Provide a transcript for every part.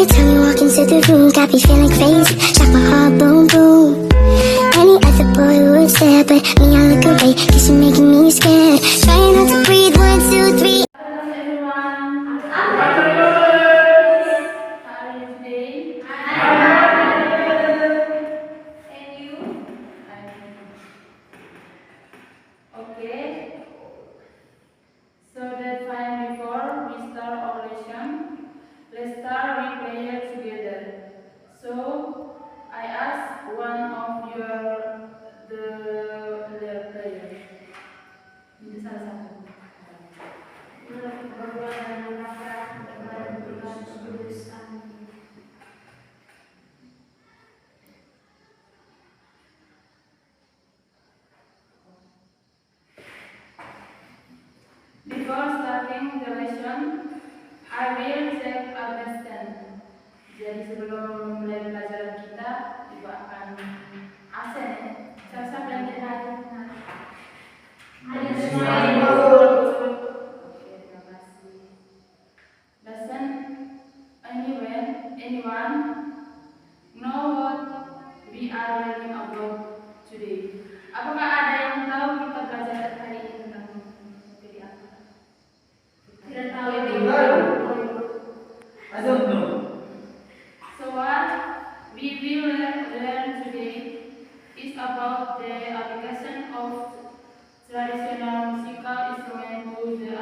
Every time you walk into the room, got me feeling crazy. Shock my heart, boom, boom. Any other boy would stare, but me, I look away, cause you're making me scared. Trying not to breathe, 1, 2, 3. Hello everyone. How are you today? And you? Okay. So that time before we start our lesson, let's start with prayer together. So I ask one of the prayer. Ini salah satu. Before starting the lesson, I will check understand. Jadi sebelum mulai pelajaran kita, Ibu akan absen ya. Saya belajar hari. Oke, terima kasih. Lesson anyone know what we are learning about today? Apakah ada yang tahu kita belajar hari ini tentang materi apa? Tidak tahu ini. I don't know. So what we will learn today is about the application of traditional musical instrument to the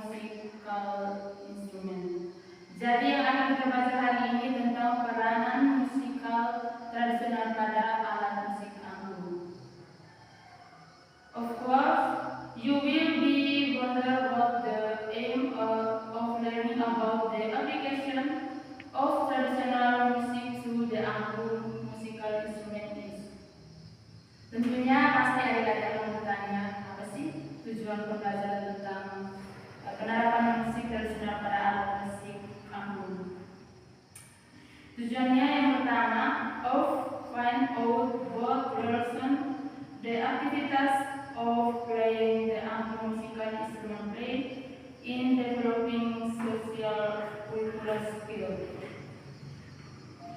musical instrument. Jadi yang akan kita baca hari ini tentang peranan musikal tradisional pada alat musik angklung. Of course, you will be wonder what the aim of learning about the application of traditional music to the angklung musical instrument is. Tentunya pasti adik-adik akan bertanya, apa sih tujuan pembelajaran tentang penerapan musik tradisional pada alat musik angklung? Tujuannya yang pertama, find out what relation the activities of playing the angklung musical instrument play in developing social cultural skill.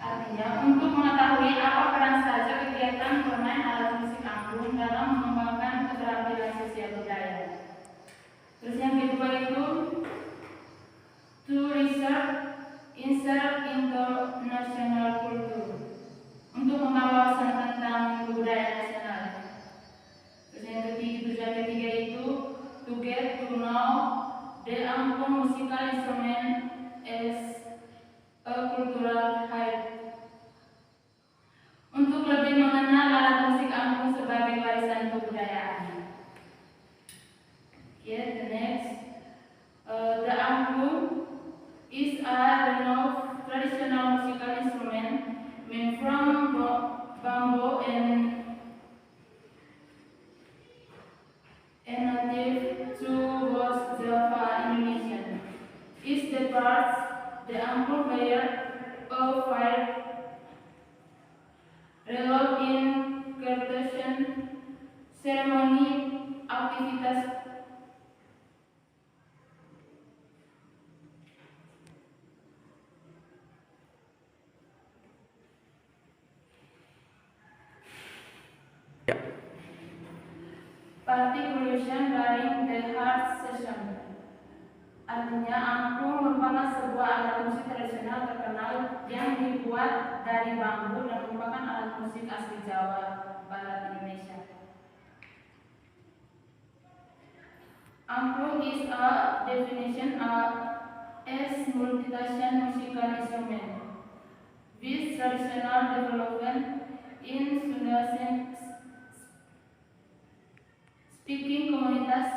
Artinya, untuk mengetahui apa peran saja kegiatan bermain alat musik angklung dalam mengembangkan keterampilan sosial budaya. Terus yang kedua itu, to research insert international culture, untuk membawa wawasan tentang kebudayaan nasional. Terus yang ketiga, tujuan ketiga itu, to get to know the angklung musical instrument as a cultural heritage, untuk lebih mengenal alat musik angklung sebagai warisan kebudayaan. The next, the angklung is a renowned traditional musical instrument made from bamboo and native to West Java, Indonesia. Is the parts the angklung player of fire role in curtain ceremony aktivitas. Particulation during the heart session. Artinya, angklung merupakan sebuah alat musik tradisional terkenal yang dibuat dari bambu dan merupakan alat musik asli Jawa Barat, Indonesia. Angklung is a definition as multi-tradition musical instrument with traditional development in Sunda speaking communities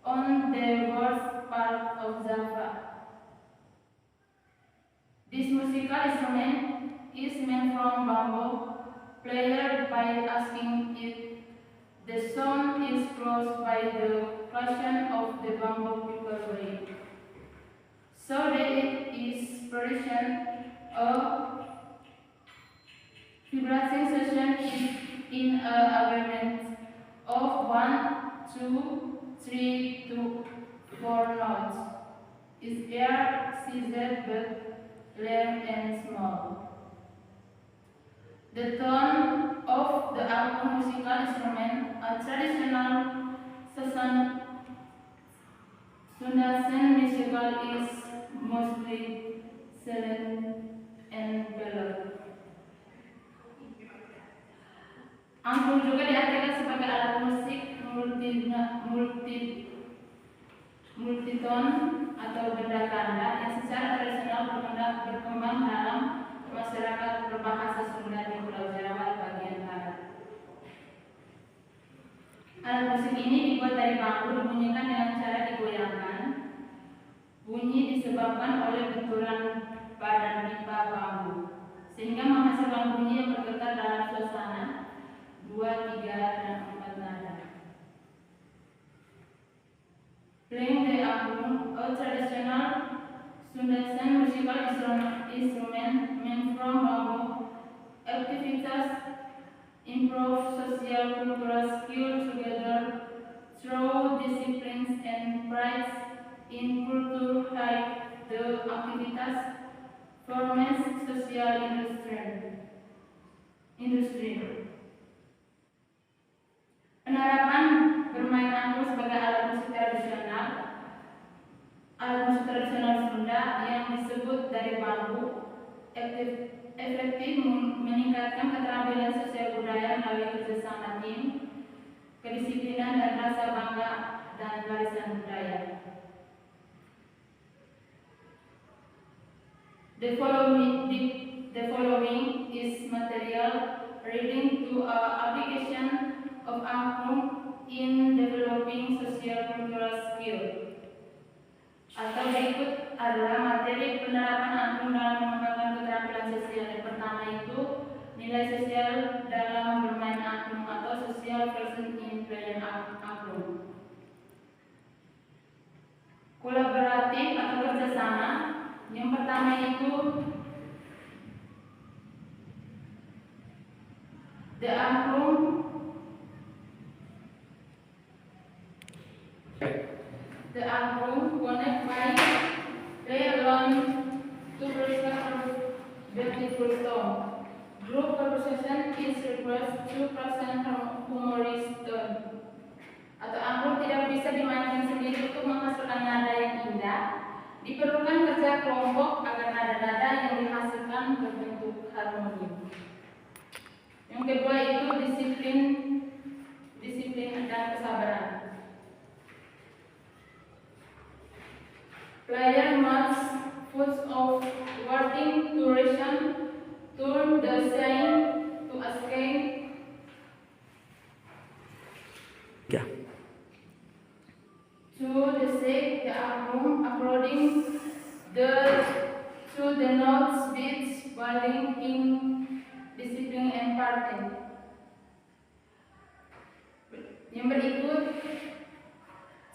on the worst part of Java. This musical instrument is made from bamboo, played by asking it. The sound is caused by the crushing of the bamboo people blade. So that it is production of vibrating session is in a agreement of 1, 2, 3 to 4 notes. Is there seized but large and small. The tone of the angklung musical instrument, a traditional Sundasen musical, is mostly silent and ballad. Angklung juga diartikan sebagai alat musik multitone atau benda ganda yang secara tradisional berkembang dalam masyarakat berbahasa Sunda di Pulau Jawa bagian barat. Alat musik ini dibuat dari bambu, dibunyikan dengan cara digoyangkan. Bunyi disebabkan oleh benturan badan pipa bambu, sehingga menghasilkan bunyi yang bergetar dalam suasana 2, 3, dan 4 nada. Playing the angklung, a traditional Sundasen musical instrument made from bamboo, activities improve social cultural skill together through disciplines and pride in culture like the activities forms social industry. Penerapan bermain angklung sebagai alat musik tradisional Sunda yang disebut dari bambu efektif meningkatkan keterampilan sosial budaya melalui kerjasama tim, kedisiplinan dan rasa bangga dan warisan budaya. The following is material reading to application of angklung in developing social cultural skill. Atau berikut adalah materi penerapan angklung dalam mengembangkan keterampilan sosial. Yang pertama itu nilai sosial dalam bermain angklung atau social person in playing angklung. Kolaboratif atau kerjasama. Yang pertama itu the angklung connect by play along to preserve beautiful tone. Group conversation is request to present humorous tone. Atau angklung tidak bisa dimainkan sendiri untuk menghasilkan nada yang indah. Diperlukan kerja kelompok agar nada-nada yang dihasilkan berbentuk harmoni. Yang kedua itu disiplin dan kesabaran. Player must put of wording duration turn the same to a scale. Yeah. To the sake the angklung according to the notes beats while in discipline and parting. Yang berikut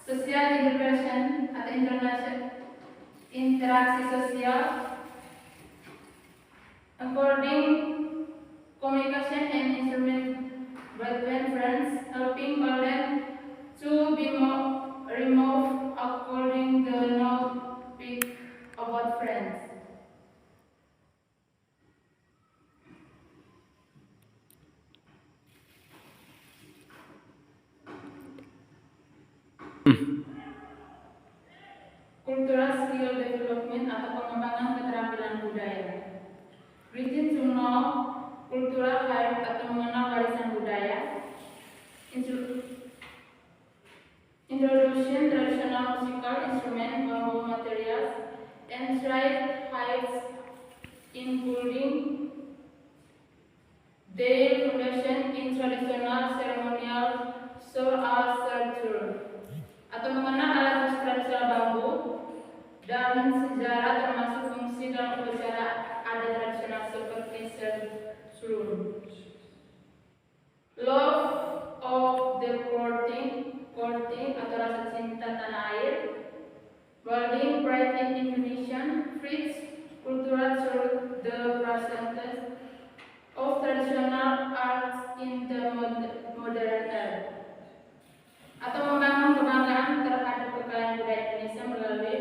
social interaction atau interaksi sosial according communication and instrument between friends, helping all them to be more removed according the note speak about friends. Cultural skill development atau pengembangan keterampilan budaya. Getting to know cultural heritage atau mengenal warisan budaya. Introduction traditional musical instrument bamboo materials and tried heights including their foundation in traditional ceremonial so as culture. Atau mengenal alat musik tradisional bambu dan sejarah termasuk fungsi dalam upacara adat tradisional seperti serun. Love of the courting atau rasa cinta tanah air. Building pride in Indonesian Fritz cultural through the percentage of traditional arts in the modern era. Atau membangun kebanggaan terhadap kekayaan budaya Indonesia melalui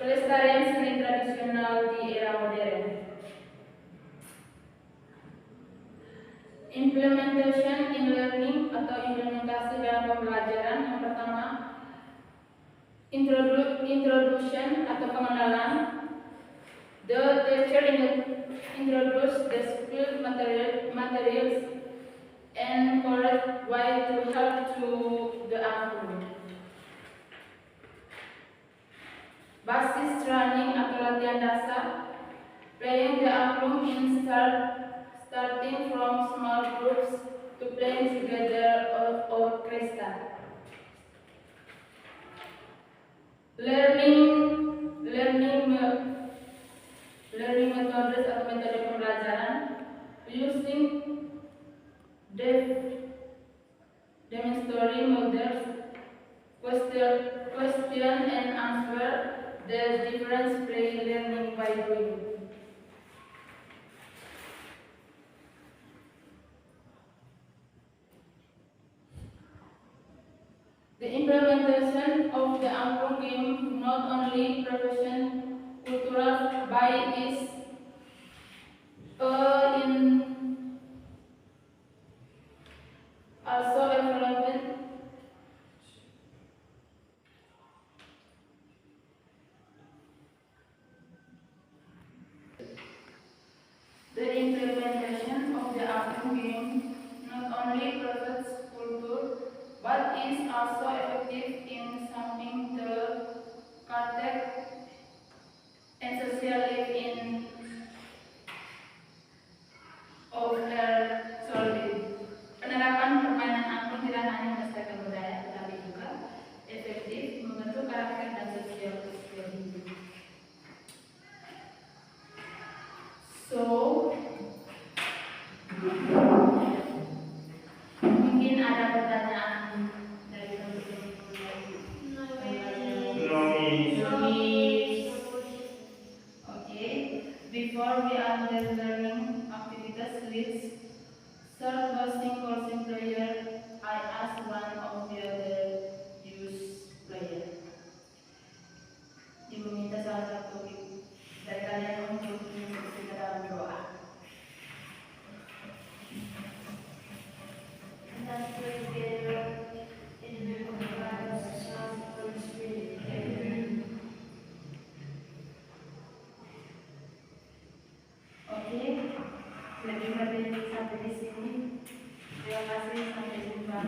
pelestarian seni tradisional di era Implementation in learning atau implementasi dalam pembelajaran. Yang pertama, introduction atau pengenalan. The teacher introduce the school materials and correct why to help to the angklung. Basis training atau latihan dasar. Playing the angklung in starting from small groups to playing together orchestra. Learning methods atau metode pembelajaran. Using demonstratory models, question and answer, the difference play learning by doing. The implementation of the angklung game not only profession cultural by is also relevant. The implementation of the angklung game not only promotes culture but is also effective in shaping the contact and social life in of their solid. Penerapan permainan angklung tidak hanya melestarikan budaya, tetapi juga efektif membentuk karakter dan sosial hidup. So, mungkin ada pertanyaan dari teman-teman. Okay. Before we are learning activities, let's start hosting coaching player. I ask one of the other use player. Ibu minta salah satu dari kalian untuk mengikuti dalam doa. Let's pray together in the name of the Father, Son, and Holy Spirit. Amen. Oke, lebih dari sampai di sini. Terima kasih, sampai jumpa.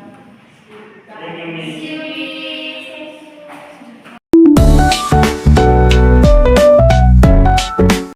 See you.